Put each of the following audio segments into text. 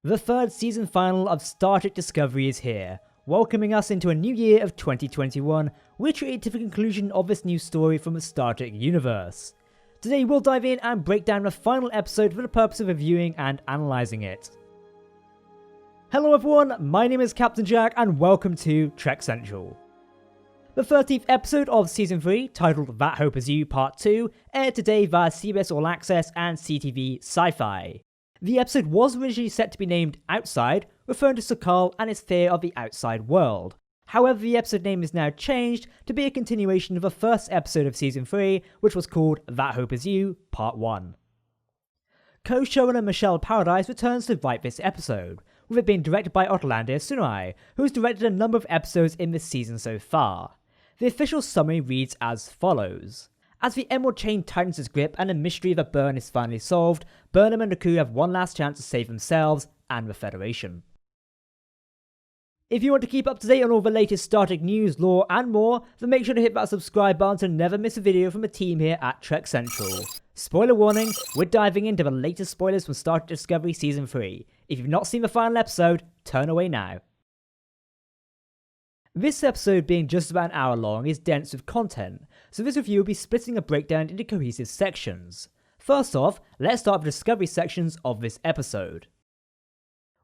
The third season final of Star Trek Discovery is here, welcoming us into a new year of 2021, which will lead to the conclusion of this new story from the Star Trek universe. Today we'll dive in and break down the final episode for the purpose of reviewing and analysing it. Hello everyone, my name is Captain Jack and welcome to Trek Central. The 13th episode of Season 3, titled That Hope Is You Part 2, aired today via CBS All Access and CTV Sci-Fi. The episode was originally set to be named Outside, referring to Su'Kal and his fear of the outside world. However, the episode name is now changed to be a continuation of the first episode of Season 3, which was called That Hope Is You Part 1. Co-showrunner Michelle Paradise returns to write this episode, with it being directed by Orlando Sunai, who has directed a number of episodes in this season so far. The official summary reads as follows. As the Emerald Chain tightens its grip and the mystery of the burn is finally solved, Burnham and the crew have one last chance to save themselves and the Federation. If you want to keep up to date on all the latest Star Trek news, lore and more, then make sure to hit that subscribe button to never miss a video from the team here at Trek Central. Spoiler warning, we're diving into the latest spoilers from Star Trek Discovery Season 3. If you've not seen the final episode, turn away now. This episode, being just about an hour long, is dense with content, so this review will be splitting a breakdown into cohesive sections. First off, let's start with the Discovery sections of this episode.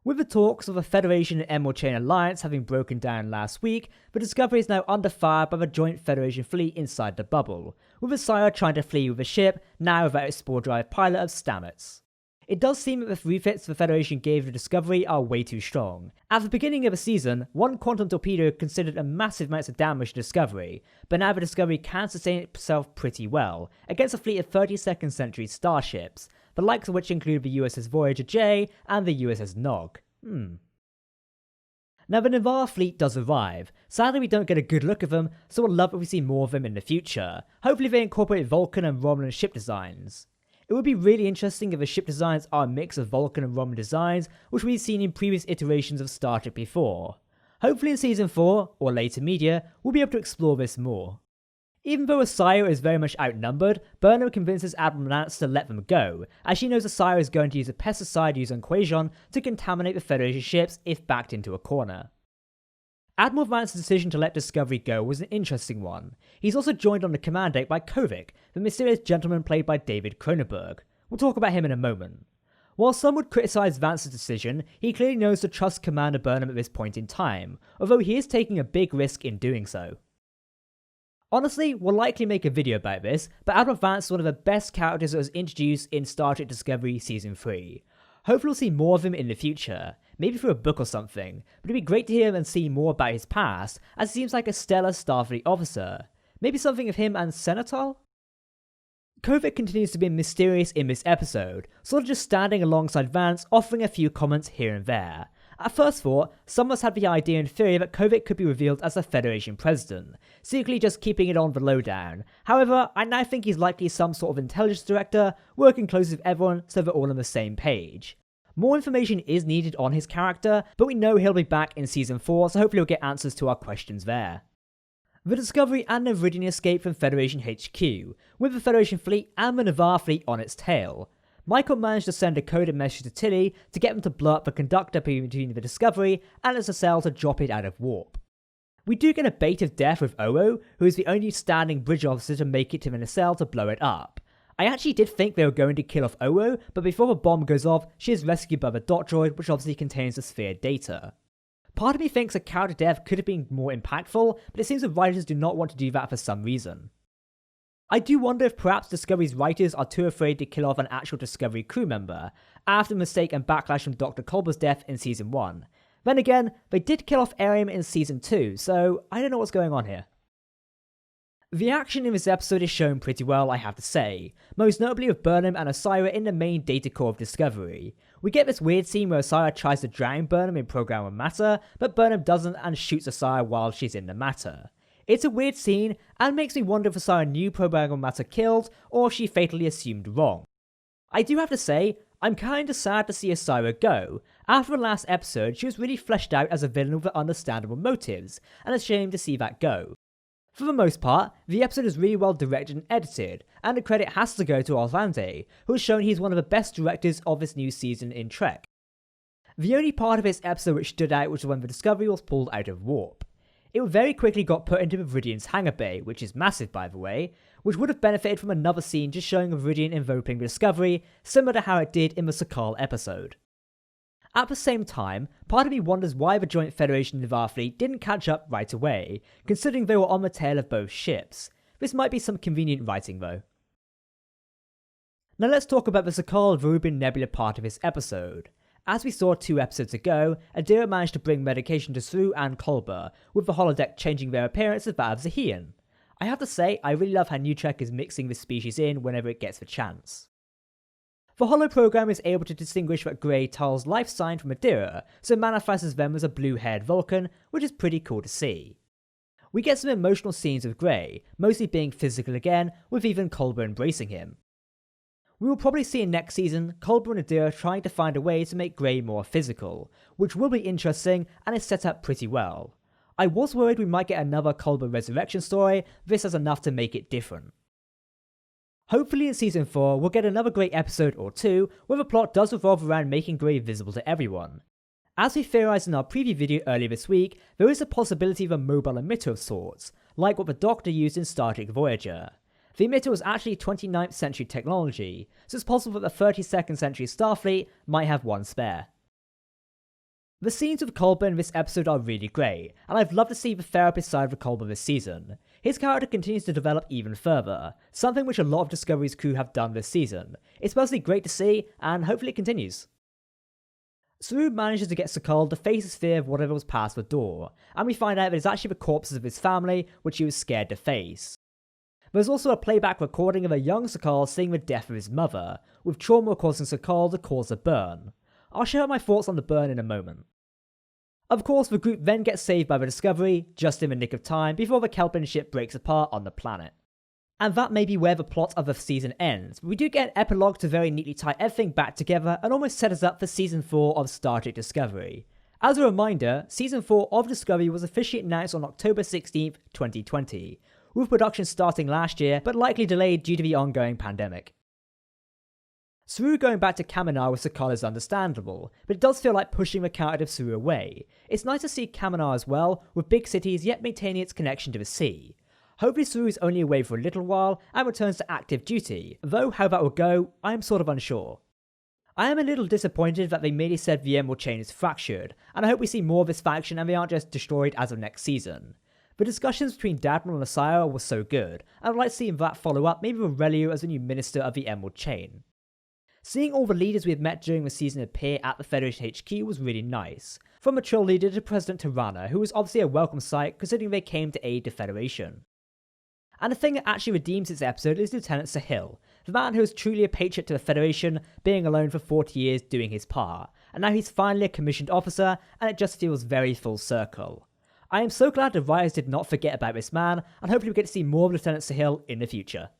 With the talks of the Federation and Emerald Chain alliance having broken down last week, the Discovery is now under fire by the joint Federation fleet inside the bubble, with Asira trying to flee with the ship, now without its spore drive pilot of Stamets. It does seem that the refits the Federation gave the Discovery are way too strong. At the beginning of the season, one quantum torpedo considered a massive amount of damage to Discovery, but now the Discovery can sustain itself pretty well, against a fleet of 32nd century starships, the likes of which include the USS Voyager J and the USS Nog. Now the Navarre fleet does arrive. Sadly we don't get a good look of them, so we'll love if we see more of them in the future. Hopefully they incorporate Vulcan and Romulan ship designs. It would be really interesting if the ship designs are a mix of Vulcan and Romulan designs, which we've seen in previous iterations of Star Trek before. Hopefully in Season 4, or later media, we'll be able to explore this more. Even though Asira is very much outnumbered, Burnham convinces Admiral Nance to let them go, as she knows Asira is going to use a pesticide used on Quajon to contaminate the Federation ships if backed into a corner. Admiral Vance's decision to let Discovery go was an interesting one. He's also joined on the command deck by Kovac, the mysterious gentleman played by David Cronenberg. We'll talk about him in a moment. While some would criticise Vance's decision, he clearly knows to trust Commander Burnham at this point in time, although he is taking a big risk in doing so. Honestly, we'll likely make a video about this, but Admiral Vance is one of the best characters that was introduced in Star Trek Discovery Season 3. Hopefully we'll see more of him in the future, maybe through a book or something, but it'd be great to hear and see more about his past, as he seems like a stellar Starfleet officer. Maybe something of him and Senator? Kovac continues to be mysterious in this episode, sort of just standing alongside Vance, offering a few comments here and there. At first thought, some of us had the idea and theory that Kovac could be revealed as the Federation president, secretly just keeping it on the lowdown. However, I now think he's likely some sort of intelligence director, working closely with everyone so they're all on the same page. More information is needed on his character, but we know he'll be back in Season 4, so hopefully we'll get answers to our questions there. The Discovery and Meridian escape from Federation HQ, with the Federation fleet and the Navarre fleet on its tail. Michael managed to send a coded message to Tilly to get them to blow up the conductor between the Discovery and its nacelle to drop it out of warp. We do get a bait of death with Owo, who is the only standing bridge officer to make it to the nacelle to blow it up. I actually did think they were going to kill off Owo, but before the bomb goes off, she is rescued by the dot droid, which obviously contains the sphere data. Part of me thinks a character death could have been more impactful, but it seems the writers do not want to do that for some reason. I do wonder if perhaps Discovery's writers are too afraid to kill off an actual Discovery crew member, after the mistake and backlash from Dr. Culber's death in Season 1. Then again, they did kill off Ariam in Season 2, so I don't know what's going on here. The action in this episode is shown pretty well, I have to say, most notably with Burnham and Asira in the main data core of Discovery. We get this weird scene where Asira tries to drown Burnham in programmable matter, but Burnham doesn't and shoots Asira while she's in the matter. It's a weird scene, and makes me wonder if Asira knew programmable matter killed, or if she fatally assumed wrong. I do have to say, I'm kinda sad to see Asira go. After the last episode, she was really fleshed out as a villain with understandable motives, and it's a shame to see that go. For the most part, the episode is really well directed and edited, and the credit has to go to Orlando, who has shown he's one of the best directors of this new season in Trek. The only part of this episode which stood out was when the Discovery was pulled out of warp. It very quickly got put into Viridian's hangar bay, which is massive by the way, which would have benefited from another scene just showing Viridian invoking the Discovery, similar to how it did in the Sakal episode. At the same time, part of me wonders why the Joint Federation and Starfleet didn't catch up right away, considering they were on the tail of both ships. This might be some convenient writing though. Now let's talk about the Sakal-Viridian Nebula part of this episode. As we saw 2 episodes ago, Adira managed to bring medication to Saru and Culber, with the holodeck changing their appearance as that of Zahian. I have to say, I really love how New Trek is mixing this species in whenever it gets the chance. The holo program is able to distinguish that Grey Tal's life sign from Adira, so it manifests them as a blue-haired Vulcan, which is pretty cool to see. We get some emotional scenes with Grey, mostly being physical again, with even Culber embracing him. We will probably see in next season Culber and Adira trying to find a way to make Grey more physical, which will be interesting and is set up pretty well. I was worried we might get another Culber resurrection story, this has enough to make it different. Hopefully in season 4 we'll get another great episode or 2 where the plot does revolve around making Grey visible to everyone. As we theorised in our preview video earlier this week, there is a possibility of a mobile emitter of sorts, like what the Doctor used in Star Trek Voyager. The emitter was actually 29th century technology, so it's possible that the 32nd century Starfleet might have one spare. The scenes with Culber in this episode are really great, and I've loved to see the therapist side of Culber this season. His character continues to develop even further, something which a lot of Discovery's crew have done this season. It's personally great to see, and hopefully it continues. Saru manages to get Sakal to face his fear of whatever was past the door, and we find out that it's actually the corpses of his family which he was scared to face. There's also a playback recording of a young Sakal seeing the death of his mother, with trauma causing Sakal to cause a burn. I'll share my thoughts on the burn in a moment. Of course, the group then gets saved by the Discovery, just in the nick of time before the Kelpin ship breaks apart on the planet. And that may be where the plot of the season ends, but we do get an epilogue to very neatly tie everything back together and almost set us up for season 4 of Star Trek Discovery. As a reminder, season 4 of Discovery was officially announced on October 16th, 2020. With production starting last year, but likely delayed due to the ongoing pandemic. Saru going back to Kaminar with Sakal is understandable, but it does feel like pushing the character of Saru away. It's nice to see Kaminar as well, with big cities yet maintaining its connection to the sea. Hopefully Saru is only away for a little while and returns to active duty, though how that will go, I am sort of unsure. I am a little disappointed that they merely said the Emerald Chain is fractured, and I hope we see more of this faction and they aren't just destroyed as of next season. The discussions between Dadman and Asaya were so good, and I'd like to see that follow up maybe with Relio as the new Minister of the Emerald Chain. Seeing all the leaders we had met during the season appear at the Federation HQ was really nice, from the Trill leader to President Tirana, who was obviously a welcome sight considering they came to aid the Federation. And the thing that actually redeems this episode is Lieutenant Sahil, the man who was truly a patriot to the Federation, being alone for 40 years doing his part, and now he's finally a commissioned officer and it just feels very full circle. I am so glad the writers did not forget about this man, and hopefully we get to see more of Lieutenant Sahil in the future.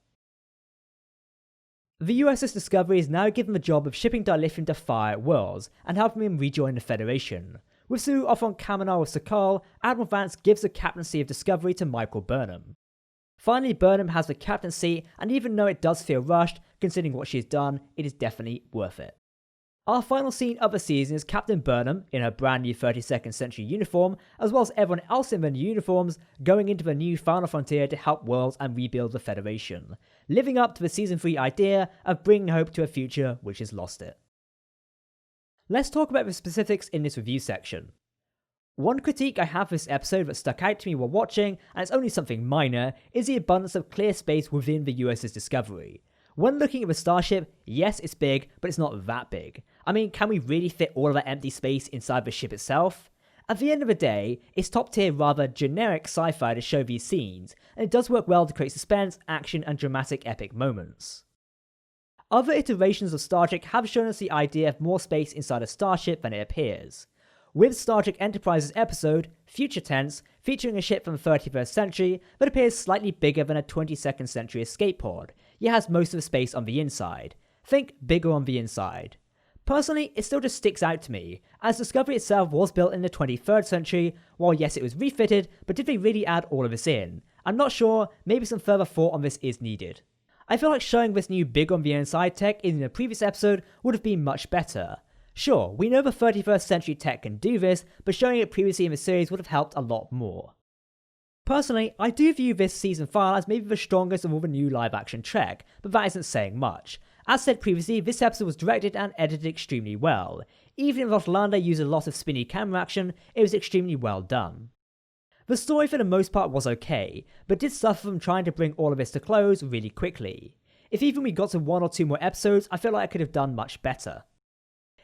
The USS Discovery is now given the job of shipping dilithium to far worlds, and helping him rejoin the Federation. With Saru off on Kaminar with Sakal, Admiral Vance gives the captaincy of Discovery to Michael Burnham. Finally, Burnham has the captaincy, and even though it does feel rushed, considering what she has done, it is definitely worth it. Our final scene of the season is Captain Burnham, in her brand new 32nd century uniform, as well as everyone else in their new uniforms, going into the new Final Frontier to help worlds and rebuild the Federation, living up to the season 3 idea of bringing hope to a future which has lost it. Let's talk about the specifics in this review section. One critique I have for this episode that stuck out to me while watching, and it's only something minor, is the abundance of clear space within the USS Discovery. When looking at the starship, yes, it's big, but it's not that big. I mean, can we really fit all of that empty space inside the ship itself? At the end of the day, it's top tier rather generic sci-fi to show these scenes, and it does work well to create suspense, action, and dramatic epic moments. Other iterations of Star Trek have shown us the idea of more space inside a starship than it appears. With Star Trek Enterprise's episode, Future Tense, featuring a ship from the 31st century that appears slightly bigger than a 22nd century escape pod, yet has most of the space on the inside. Think bigger on the inside. Personally, it still just sticks out to me, as Discovery itself was built in the 23rd century, while yes it was refitted, but did they really add all of this in? I'm not sure, maybe some further thought on this is needed. I feel like showing this new big on the inside tech in the previous episode would have been much better. Sure, we know the 31st century tech can do this, but showing it previously in the series would have helped a lot more. Personally, I do view this season finale as maybe the strongest of all the new live action Trek, but that isn't saying much. As said previously, this episode was directed and edited extremely well. Even if Atlanta used a lot of spinny camera action, it was extremely well done. The story for the most part was okay, but did suffer from trying to bring all of this to close really quickly. If even we got to 1 or 2 more episodes, I feel like I could have done much better.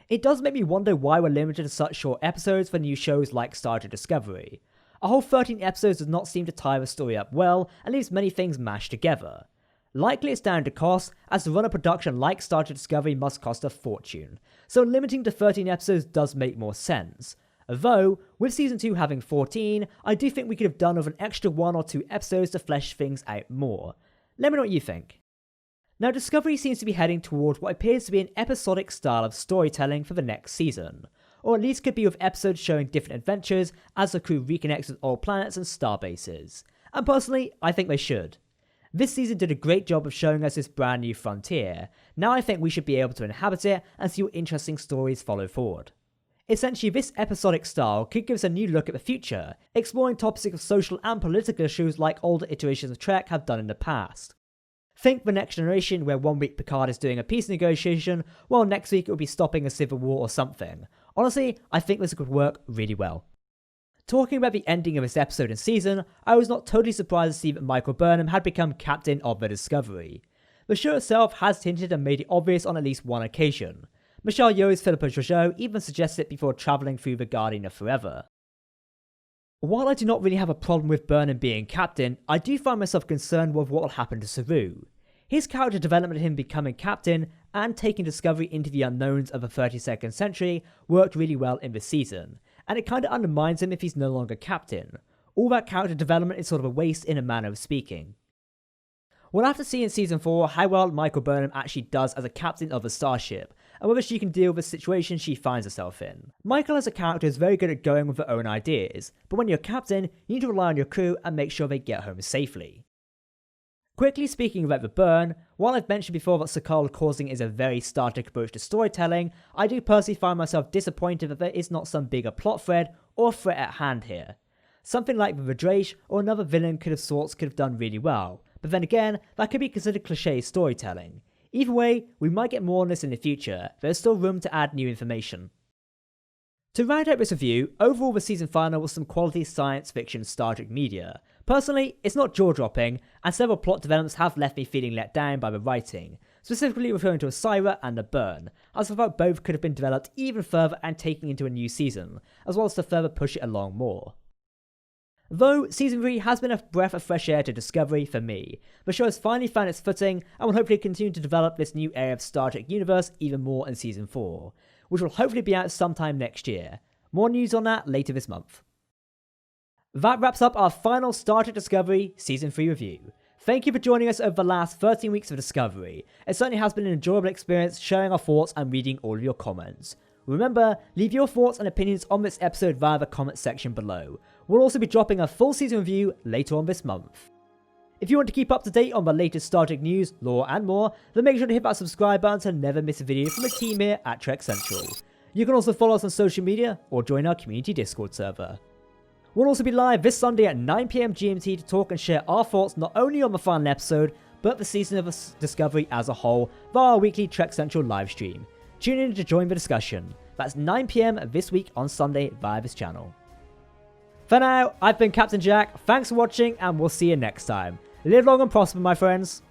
It does make me wonder why we're limited to such short episodes for new shows like Star Trek Discovery. A whole 13 episodes does not seem to tie the story up well and leaves many things mashed together. Likely it's down to cost, as to run a production like Star Trek Discovery must cost a fortune, so limiting to 13 episodes does make more sense. Though, with season 2 having 14, I do think we could have done with an extra 1 or 2 episodes to flesh things out more. Let me know what you think. Now, Discovery seems to be heading towards what appears to be an episodic style of storytelling for the next season, or at least could be with episodes showing different adventures as the crew reconnects with old planets and star bases. And personally, I think they should. This season did a great job of showing us this brand new frontier. Now I think we should be able to inhabit it and see what interesting stories follow forward. Essentially, this episodic style could give us a new look at the future, exploring topics of social and political issues like older iterations of Trek have done in the past. Think The Next Generation, where 1 week Picard is doing a peace negotiation, while next week it will be stopping a civil war or something. Honestly, I think this could work really well. Talking about the ending of this episode and season, I was not totally surprised to see that Michael Burnham had become captain of the Discovery. The show itself has hinted and made it obvious on at least one occasion. Michelle Yeoh's Philippa Georgiou even suggested it before travelling through the Guardian of Forever. While I do not really have a problem with Burnham being captain, I do find myself concerned with what will happen to Saru. His character development of him becoming captain and taking Discovery into the unknowns of the 32nd century worked really well in this season, and it kinda undermines him if he's no longer captain. All that character development is sort of a waste in a manner of speaking. We'll have to see in season 4 how well Michael Burnham actually does as a captain of a starship, and whether she can deal with the situation she finds herself in. Michael as a character is very good at going with her own ideas, but when you're captain, you need to rely on your crew and make sure they get home safely. Quickly speaking about the burn, while I've mentioned before that Sakal causing is a very Star Trek approach to storytelling, I do personally find myself disappointed that there is not some bigger plot thread or threat at hand here. Something like the Vidrash or another villain could have done really well, but then again, that could be considered cliché storytelling. Either way, we might get more on this in the future, there's still room to add new information. To round out this review, overall the season final was some quality science fiction Star Trek media. Personally, it's not jaw-dropping, and several plot developments have left me feeling let down by the writing, specifically referring to Osira and The Burn, as I thought both could have been developed even further and taken into a new season, as well as to further push it along more. Though, Season 3 has been a breath of fresh air to Discovery for me, the show has finally found its footing and will hopefully continue to develop this new area of Star Trek universe even more in Season 4, which will hopefully be out sometime next year. More news on that later this month. That wraps up our final Star Trek Discovery Season 3 review. Thank you for joining us over the last 13 weeks of Discovery. It certainly has been an enjoyable experience sharing our thoughts and reading all of your comments. Remember, leave your thoughts and opinions on this episode via the comment section below. We'll also be dropping a full season review later on this month. If you want to keep up to date on the latest Star Trek news, lore and more, then make sure to hit that subscribe button to never miss a video from the team here at Trek Central. You can also follow us on social media or join our community Discord server. We'll also be live this Sunday at 9 PM GMT to talk and share our thoughts not only on the final episode, but the season of Discovery as a whole via our weekly Trek Central live stream. Tune in to join the discussion. That's 9 PM this week on Sunday via this channel. For now, I've been Captain Jack, thanks for watching and we'll see you next time. Live long and prosper, my friends.